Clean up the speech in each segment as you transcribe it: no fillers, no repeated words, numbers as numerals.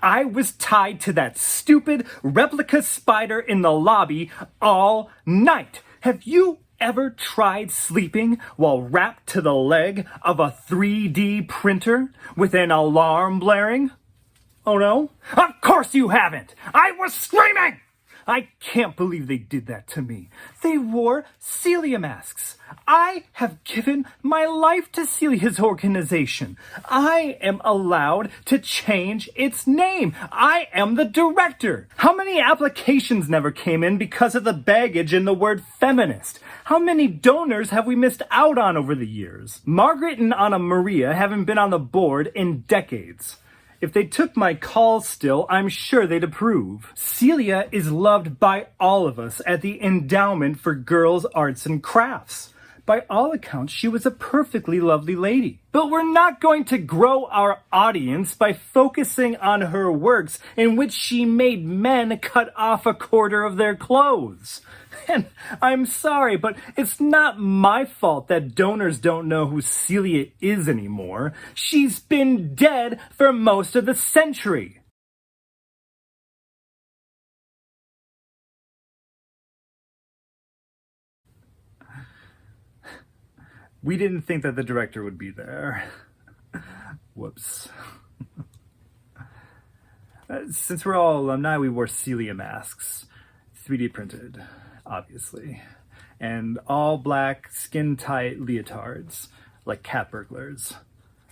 I was tied to that stupid replica spider in the lobby all night. Have you ever tried sleeping while wrapped to the leg of a 3D printer with an alarm blaring? Oh no? Of course you haven't! I was screaming! I can't believe they did that to me. They wore Celia masks. I have given my life to Celia's organization. I am allowed to change its name. I am the director. How many applications never came in because of the baggage in the word feminist? How many donors have we missed out on over the years? Margaret and Anna Maria haven't been on the board in decades. If they took my calls still, I'm sure they'd approve. Celia is loved by all of us at the Endowment for Girls, Arts, and Crafts. By all accounts, she was a perfectly lovely lady. But we're not going to grow our audience by focusing on her works in which she made men cut off a quarter of their clothes. And I'm sorry, but it's not my fault that donors don't know who Celia is anymore. She's been dead for most of the century. We didn't think that the director would be there. Whoops. Since we're all alumni, we wore Celia masks. 3D printed, obviously. And all black, skin-tight leotards, like cat burglars.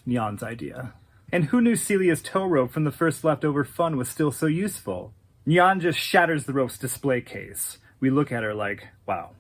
Neon's idea. And who knew Celia's tow rope from the first leftover fun was still so useful? Neon just shatters the rope's display case. We look at her like, wow,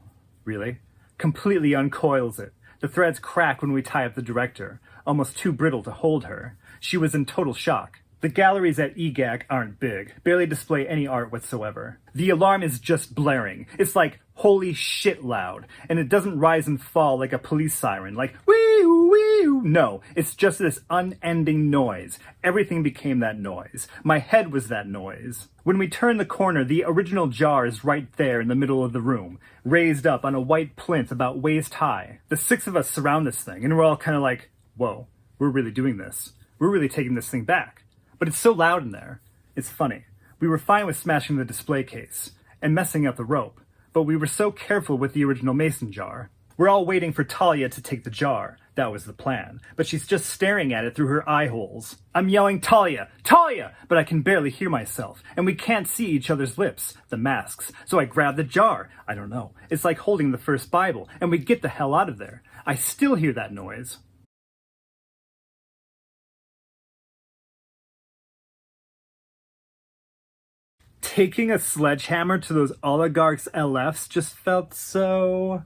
really? Completely uncoils it. The threads crack when we tie up the director, almost too brittle to hold her. She was in total shock. The galleries at EGAC aren't big, barely display any art whatsoever. The alarm is just blaring. It's like holy shit loud, and it doesn't rise and fall like a police siren, like wee-oo, wee-oo. No, it's just this unending noise. Everything became that noise. My head was that noise. When we turn the corner, the original jar is right there in the middle of the room, raised up on a white plinth about waist high. The 6 of us surround this thing, and we're all kind of like, whoa, we're really doing this. We're really taking this thing back. But it's so loud in there. It's funny. We were fine with smashing the display case and messing up the rope, but we were so careful with the original mason jar. We're all waiting for Talia to take the jar. That was the plan. But she's just staring at it through her eye holes. I'm yelling, Talia! Talia! But I can barely hear myself, and we can't see each other's lips, the masks. So I grab the jar. I don't know. It's like holding the first Bible, and we get the hell out of there. I still hear that noise. Taking a sledgehammer to those oligarchs' LFs just felt so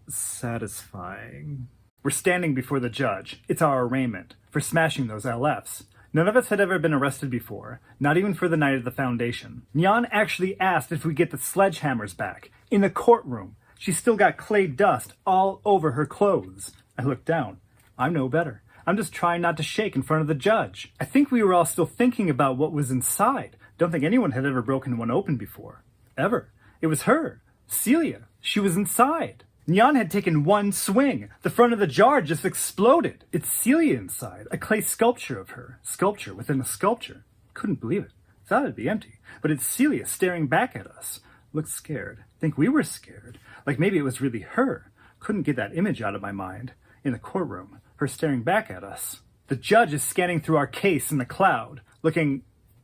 satisfying. We're standing before the judge. It's our arraignment for smashing those LFs. None of us had ever been arrested before, not even for the night of the foundation. Nyan actually asked if we get the sledgehammers back. In the courtroom, she still got clay dust all over her clothes. I looked down. I'm no better. I'm just trying not to shake in front of the judge. I think we were all still thinking about what was inside. Don't think anyone had ever broken one open before. Ever. It was her. Celia. She was inside. Nyan had taken one swing. The front of the jar just exploded. It's Celia inside. A clay sculpture of her. Sculpture within a sculpture. Couldn't believe it. Thought it'd be empty. But it's Celia staring back at us. Looked scared. Think we were scared. Like maybe it was really her. Couldn't get that image out of my mind. In the courtroom. Her staring back at us. The judge is scanning through our case in the cloud. Looking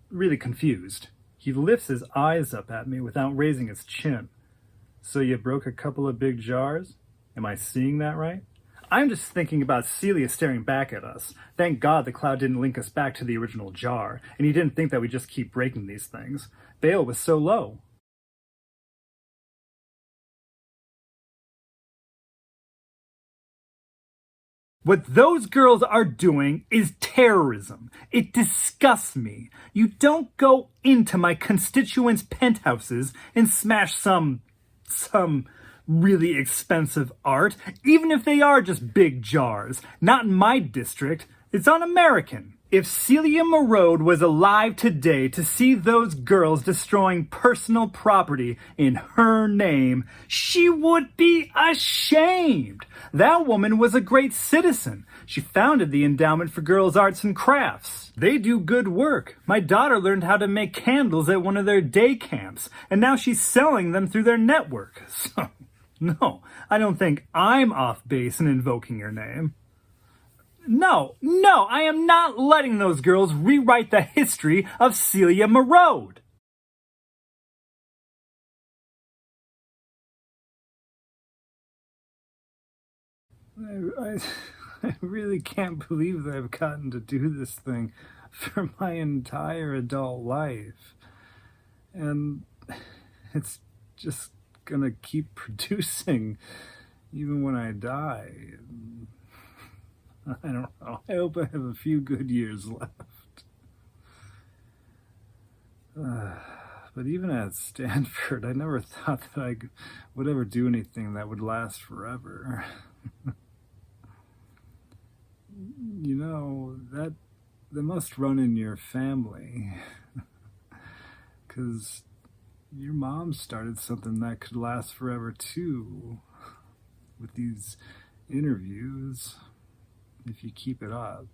really confused. He lifts his eyes up at me without raising his chin. So you broke a couple of big jars? Am I seeing that right? I'm just thinking about Celia staring back at us. Thank God the cloud didn't link us back to the original jar, and he didn't think that we just keep breaking these things. Bail was so low. What those girls are doing is terrorism. It disgusts me. You don't go into my constituents' penthouses and smash some really expensive art, even if they are just big jars. Not in my district. It's un-American. If Celia Merode was alive today to see those girls destroying personal property in her name, she would be ashamed. That woman was a great citizen. She founded the Endowment for Girls' Arts and Crafts. They do good work. My daughter learned how to make candles at one of their day camps, and now she's selling them through their network. So, no, I don't think I'm off base in invoking your name. No, I am not letting those girls rewrite the history of Celia Merode. I really can't believe that I've gotten to do this thing for my entire adult life. And it's just gonna keep producing even when I die. I don't know. I hope I have a few good years left. But even at Stanford, I never thought that I would ever do anything that would last forever. You know, that must run in your family. 'Cause your mom started something that could last forever too, with these interviews. If you keep it up.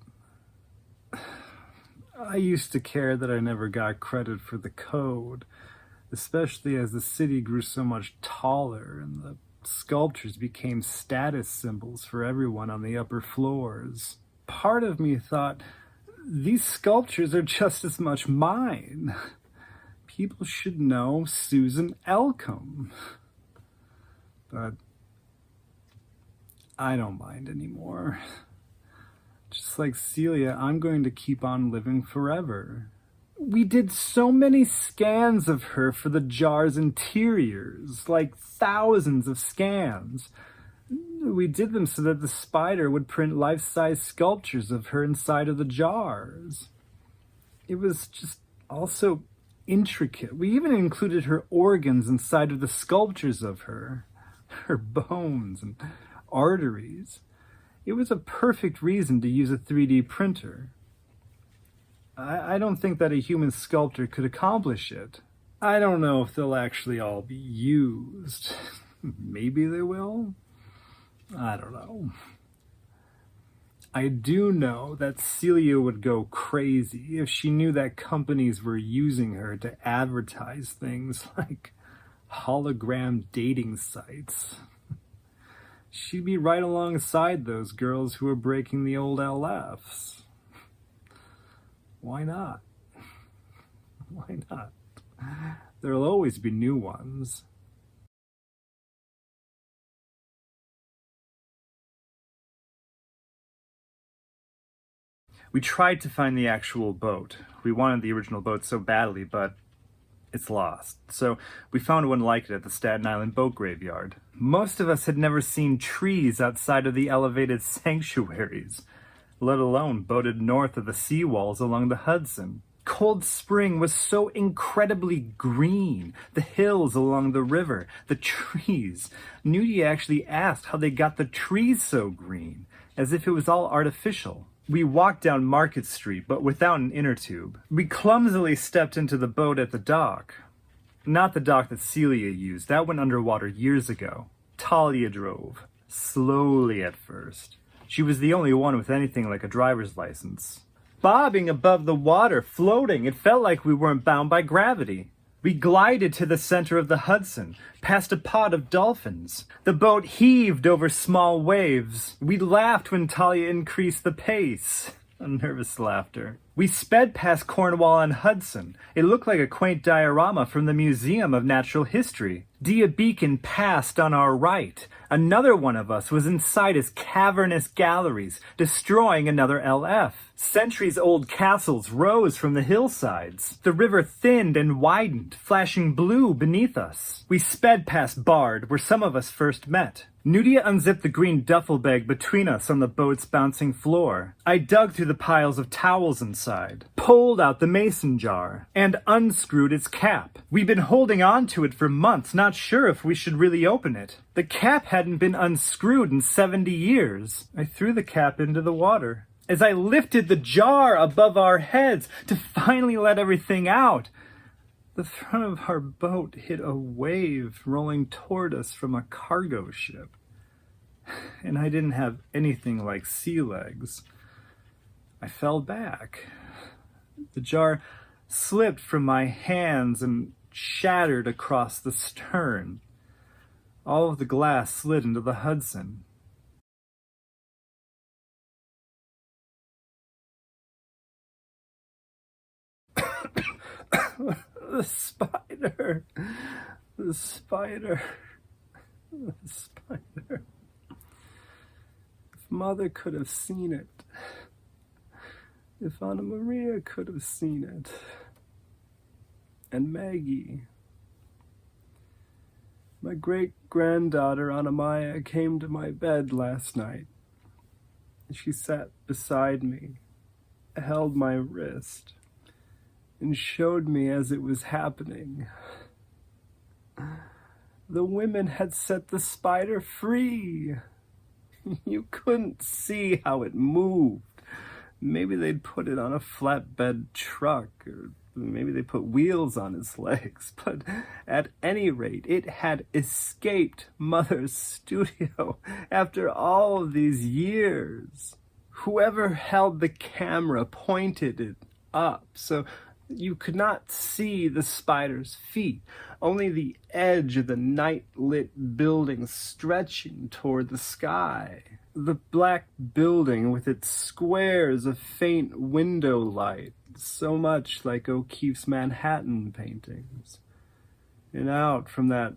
I used to care that I never got credit for the code, especially as the city grew so much taller and the sculptures became status symbols for everyone on the upper floors. Part of me thought, these sculptures are just as much mine. People should know Susan Elcombe. But I don't mind anymore. Just like Celia, I'm going to keep on living forever. We did so many scans of her for the jar's interiors, like thousands of scans. We did them so that the spider would print life-size sculptures of her inside of the jars. It was just also intricate. We even included her organs inside of the sculptures of her bones and arteries. It was a perfect reason to use a 3D printer. I don't think that a human sculptor could accomplish it. I don't know if they'll actually all be used. Maybe they will? I don't know. I do know that Celia would go crazy if she knew that companies were using her to advertise things like hologram dating sites. She'd be right alongside those girls who are breaking the old LFs. Why not? Why not? There'll always be new ones. We tried to find the actual boat. We wanted the original boat so badly, but it's lost. So we found one like it at the Staten Island boat graveyard. Most of us had never seen trees outside of the elevated sanctuaries, let alone boated north of the seawalls along the Hudson. Cold Spring was so incredibly green. The hills along the river, the trees. Nudie actually asked how they got the trees so green, as if it was all artificial. We walked down Market Street, but without an inner tube. We clumsily stepped into the boat at the dock. Not the dock that Celia used. That went underwater years ago. Talia drove. Slowly at first. She was the only one with anything like a driver's license. Bobbing above the water, floating, it felt like we weren't bound by gravity. We glided to the center of the Hudson, past a pod of dolphins. The boat heaved over small waves. We laughed when Talia increased the pace. A nervous laughter. We sped past Cornwall and Hudson. It looked like a quaint diorama from the Museum of Natural History. Dia Beacon passed on our right. Another one of us was inside its cavernous galleries, destroying another LF. Centuries-old castles rose from the hillsides. The river thinned and widened, flashing blue beneath us. We sped past Bard, where some of us first met. Nudia unzipped the green duffel bag between us on the boat's bouncing floor. I dug through the piles of towels inside, pulled out the mason jar, and unscrewed its cap. We'd been holding on to it for months, not sure if we should really open it. The cap hadn't been unscrewed in 70 years. I threw the cap into the water. as I lifted the jar above our heads to finally let everything out, the front of our boat hit a wave rolling toward us from a cargo ship. And I didn't have anything like sea legs. I fell back. The jar slipped from my hands and shattered across the stern. All of the glass slid into the Hudson. The spider. The spider. The spider. If Mother could have seen it. If Anna Maria could have seen it. And Maggie. My great-granddaughter Anna Maya came to my bed last night. She sat beside me, held my wrist, and showed me as it was happening. The women had set the spider free. You couldn't see how it moved. Maybe they'd put it on a flatbed truck, or maybe they put wheels on its legs. But at any rate, it had escaped Mother's studio after all of these years. Whoever held the camera pointed it up, so you could not see the spider's feet, only the edge of the night-lit building stretching toward the sky. The black building with its squares of faint window light, so much like O'Keeffe's Manhattan paintings. And out from that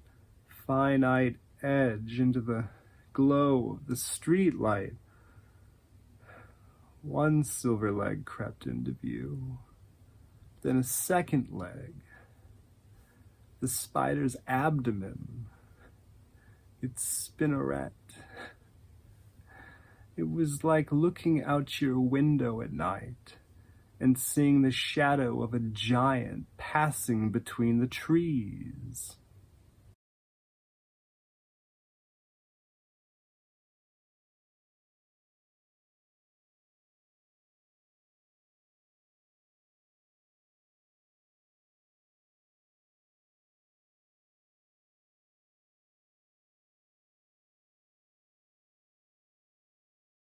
finite edge into the glow of the street light, one silver leg crept into view. Then a second leg, the spider's abdomen, its spinneret. It was like looking out your window at night and seeing the shadow of a giant passing between the trees.